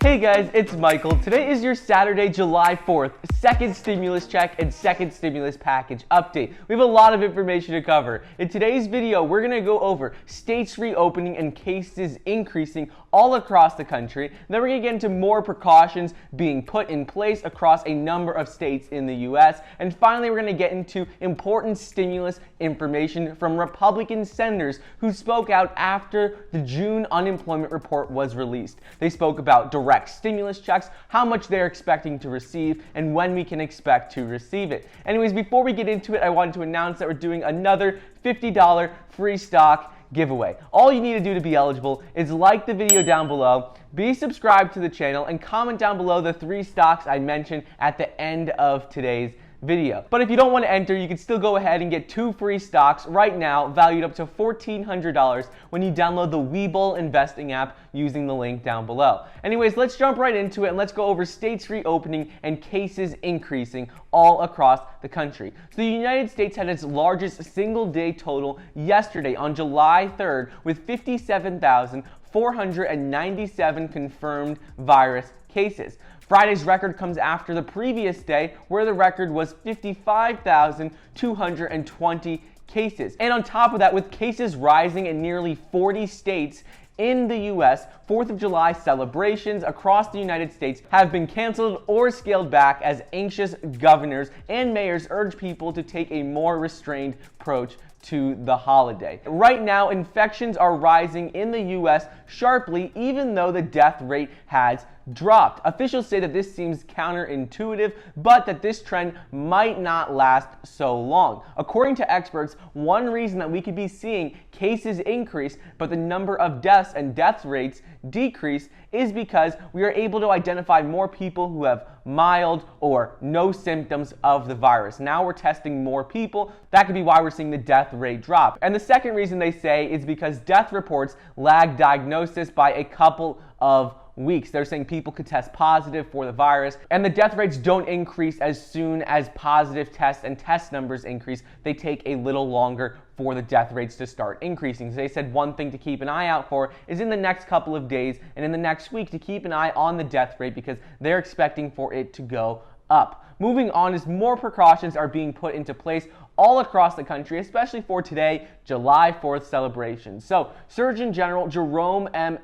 Hey guys, it's Michael. Today is your Saturday, July 4th, second stimulus check and second stimulus package update. We have a lot of information to cover. In today's video, we're going to go over states reopening and cases increasing all across the country. Then we're going to get into more precautions being put in place across a number of states in the U.S. And finally, we're going to get into important stimulus information from Republican senators who spoke out after the June unemployment report was released. They spoke about direct stimulus checks, how much they're expecting to receive, and when we can expect to receive it. Anyways, before we get into it, I wanted to announce that we're doing another $50 free stock giveaway. All you need to do to be eligible is like the video down below, be subscribed to the channel, and comment down below the 3 stocks I mentioned at the end of today's video. But if you don't want to enter, you can still go ahead and get 2 free stocks right now valued up to $1,400 when you download the Webull investing app using the link down below. Anyways, let's jump right into it and let's go over states reopening and cases increasing all across the country. So the United States had its largest single day total yesterday on July 3rd with 57,497 confirmed virus cases. Friday's record comes after the previous day, where the record was 55,220 cases. And on top of that, with cases rising in nearly 40 states in the U.S., 4th of July celebrations across the United States have been canceled or scaled back as anxious governors and mayors urge people to take a more restrained approach to the holiday. Right now, infections are rising in the U.S. sharply, even though the death rate has dropped. Officials say that this seems counterintuitive, but that this trend might not last so long. According to experts, one reason that we could be seeing cases increase, but the number of deaths and death rates decrease is because we are able to identify more people who have mild or no symptoms of the virus. Now we're testing more people. That could be why we're seeing the death rate drop. And the second reason they say is because death reports lag diagnosis by a couple of weeks. They're saying people could test positive for the virus, and the death rates don't increase as soon as positive tests and test numbers increase. They take a little longer for the death rates to start increasing. So they said one thing to keep an eye out for is in the next couple of days and in the next week to keep an eye on the death rate because they're expecting for it to go up. Moving on, as more precautions are being put into place all across the country, especially for today, July 4th celebrations. So, Surgeon General Jerome M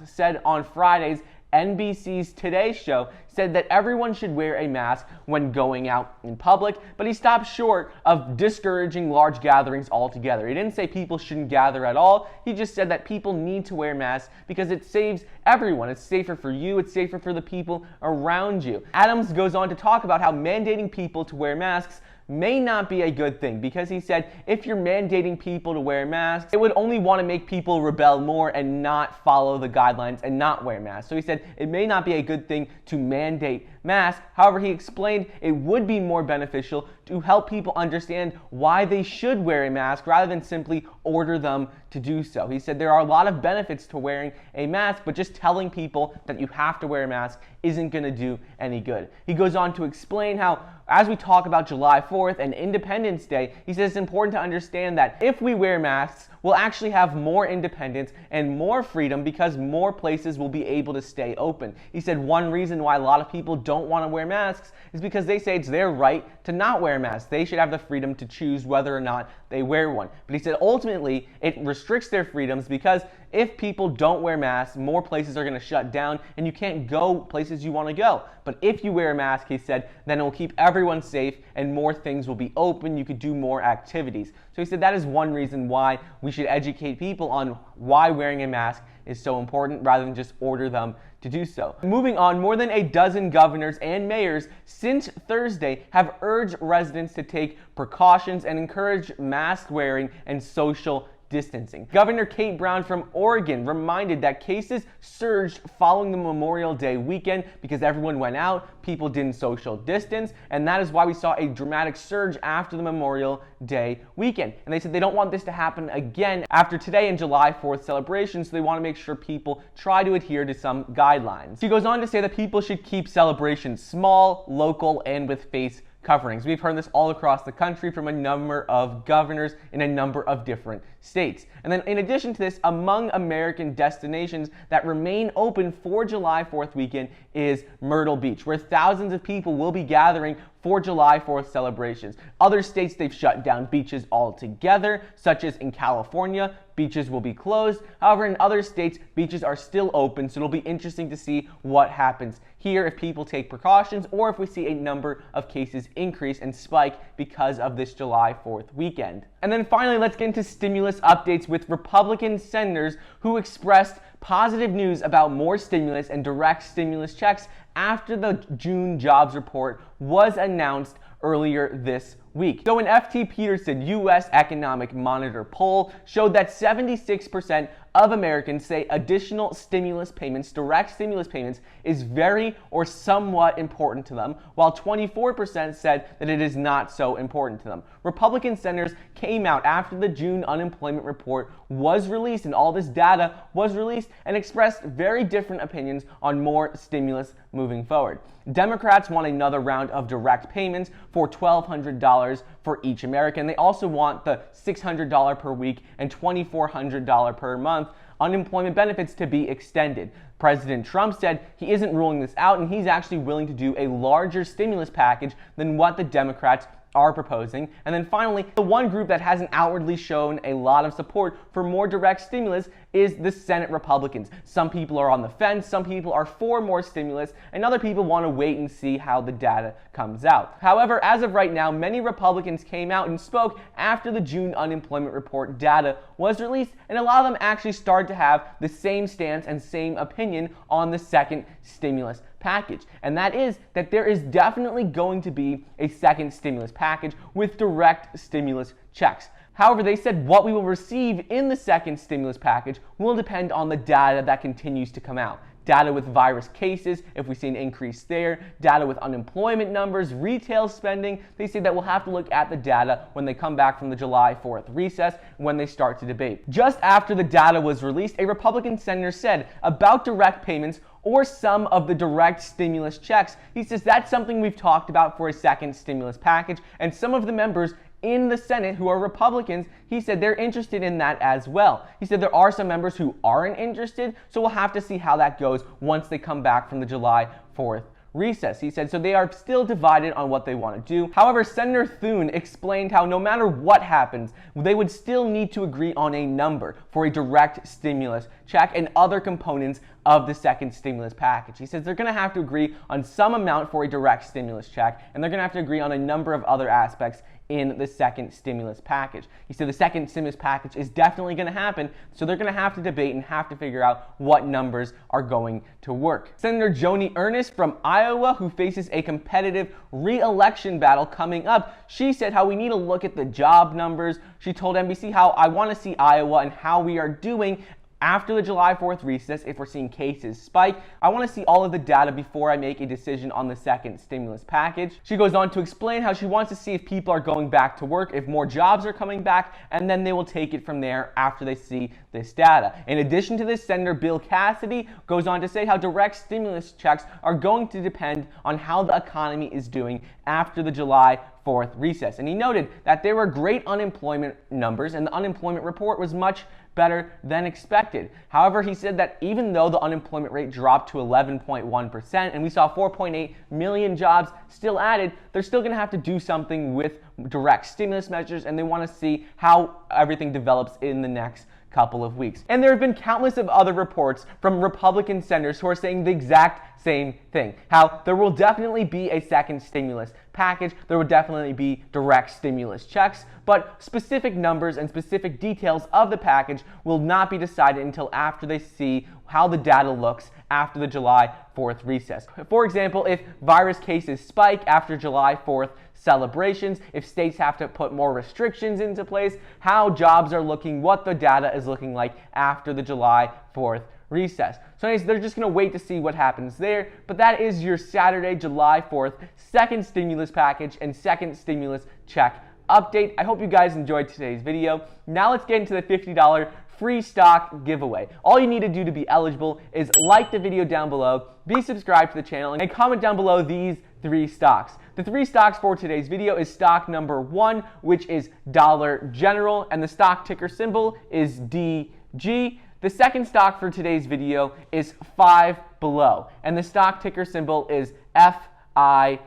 said on Friday's NBC's Today Show said that everyone should wear a mask when going out in public, but he stopped short of discouraging large gatherings altogether. He didn't say people shouldn't gather at all. He just said that people need to wear masks because it saves everyone. It's safer for you. It's safer for the people around you. Adams goes on to talk about how mandating people to wear masks may not be a good thing because he said if you're mandating people to wear masks, it would only want to make people rebel more and not follow the guidelines and not wear masks. So he said it may not be a good thing to mandate masks. However, he explained it would be more beneficial to help people understand why they should wear a mask rather than simply order them to do so. He said there are a lot of benefits to wearing a mask, but just telling people that you have to wear a mask isn't going to do any good. He goes on to explain how, as we talk about July 4th and Independence Day, he says it's important to understand that if we wear masks, we'll actually have more independence and more freedom because more places will be able to stay open. He said one reason why a lot of people don't want to wear masks is because they say it's their right to not wear masks. They should have the freedom to choose whether or not they wear one. But he said ultimately it restricts their freedoms because if people don't wear masks, more places are going to shut down and you can't go places you want to go. But if you wear a mask, he said, then it will keep everyone safe and more things will be open. You could do more activities. So he said that is one reason why we should educate people on why wearing a mask is so important rather than just order them to do so. Moving on, more than a dozen governors and mayors since Thursday have urged residents to take precautions and encourage mask wearing and social distancing. Governor Kate Brown from Oregon reminded that cases surged following the Memorial Day weekend because everyone went out, people didn't social distance, and that is why we saw a dramatic surge after the Memorial Day weekend. And they said they don't want this to happen again after today and July 4th celebration, so they want to make sure people try to adhere to some guidelines. He goes on to say that people should keep celebrations small, local, and with face coverings. We've heard this all across the country from a number of governors in a number of different states. And then in addition to this, among American destinations that remain open for July 4th weekend is Myrtle Beach, where thousands of people will be gathering for July 4th celebrations. Other states, they've shut down beaches altogether, such as in California, beaches will be closed. However, in other states, beaches are still open, so it'll be interesting to see what happens here if people take precautions or if we see a number of cases increase and spike because of this July 4th weekend. And then finally, let's get into stimulus updates with Republican senators who expressed positive news about more stimulus and direct stimulus checks after the June jobs report was announced earlier this week. So an F.T. Peterson U.S. Economic Monitor poll showed that 76% of Americans say additional stimulus payments, direct stimulus payments, is very or somewhat important to them, while 24% said that it is not so important to them. Republican senators came out after the June unemployment report was released and all this data was released and expressed very different opinions on more stimulus moving forward. Democrats want another round of direct payments for $1,200 for each American. They also want the $600 per week and $2,400 per month unemployment benefits to be extended. President Trump said he isn't ruling this out and he's actually willing to do a larger stimulus package than what the Democrats are proposing. And then finally, the one group that hasn't outwardly shown a lot of support for more direct stimulus is the Senate Republicans. Some people are on the fence, some people are for more stimulus, and other people want to wait and see how the data comes out. However, as of right now, many Republicans came out and spoke after the June unemployment report data was released, and a lot of them actually started to have the same stance and same opinion on the second stimulus package. And that is that there is definitely going to be a second stimulus package with direct stimulus checks. However, they said what we will receive in the second stimulus package will depend on the data that continues to come out. Data with virus cases, if we see an increase there, data with unemployment numbers, retail spending. They say that we'll have to look at the data when they come back from the July 4th recess, when they start to debate. Just after the data was released, a Republican senator said about direct payments or some of the direct stimulus checks. He says that's something we've talked about for a second stimulus package, and some of the members in the Senate who are Republicans, he said they're interested in that as well. He said there are some members who aren't interested, so we'll have to see how that goes once they come back from the July 4th recess. He said so they are still divided on what they want to do. However, Senator Thune explained how no matter what happens, they would still need to agree on a number for a direct stimulus check and other components of the second stimulus package. He says they're going to have to agree on some amount for a direct stimulus check, and they're going to have to agree on a number of other aspects in the second stimulus package. He said the second stimulus package is definitely going to happen, so they're going to have to debate and have to figure out what numbers are going to work. Senator Joni Ernest from Iowa, who faces a competitive re-election battle coming up, she said how we need to look at the job numbers. She told NBC how I want to see Iowa and how we are doing after the July 4th recess. If we're seeing cases spike, I want to see all of the data before I make a decision on the second stimulus package. She goes on to explain how she wants to see if people are going back to work, if more jobs are coming back, and then they will take it from there after they see this data. In addition to this, Senator Bill Cassidy goes on to say how direct stimulus checks are going to depend on how the economy is doing after the July 4th recess. And he noted that there were great unemployment numbers and the unemployment report was much better than expected. However, he said that even though the unemployment rate dropped to 11.1% and we saw 4.8 million jobs still added, they're still going to have to do something with direct stimulus measures, and they want to see how everything develops in the next couple of weeks. And there have been countless of other reports from Republican senators who are saying the exact same thing, how there will definitely be a second stimulus package, there will definitely be direct stimulus checks, but specific numbers and specific details of the package will not be decided until after they see how the data looks after the July 4th recess. For example, if virus cases spike after July 4th celebrations, if states have to put more restrictions into place, how jobs are looking, what the data is looking like after the July 4th recess. So anyways, they're just going to wait to see what happens there, but that is your Saturday, July 4th, second stimulus package and second stimulus check update. I hope you guys enjoyed today's video. Now let's get into the $50 free stock giveaway. All you need to do to be eligible is like the video down below, be subscribed to the channel, and comment down below these 3 stocks. The 3 stocks for today's video is stock number 1, which is Dollar General, and the stock ticker symbol is DG. The second stock for today's video is Five Below, and the stock ticker symbol is FIVE.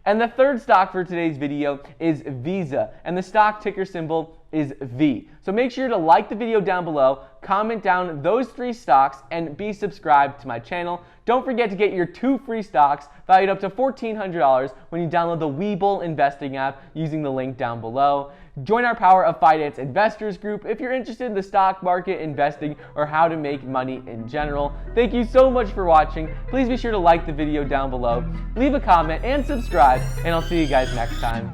And the third stock for today's video is Visa, and the stock ticker symbol is V. So make sure to like the video down below, comment down those 3 stocks, and be subscribed to my channel. Don't forget to get your 2 free stocks valued up to $1,400 when you download the Webull investing app using the link down below. Join our Power of Finance Investors group if you're interested in the stock market, investing, or how to make money in general. Thank you so much for watching. Please be sure to like the video down below, leave a comment, and subscribe, and I'll see you guys next time.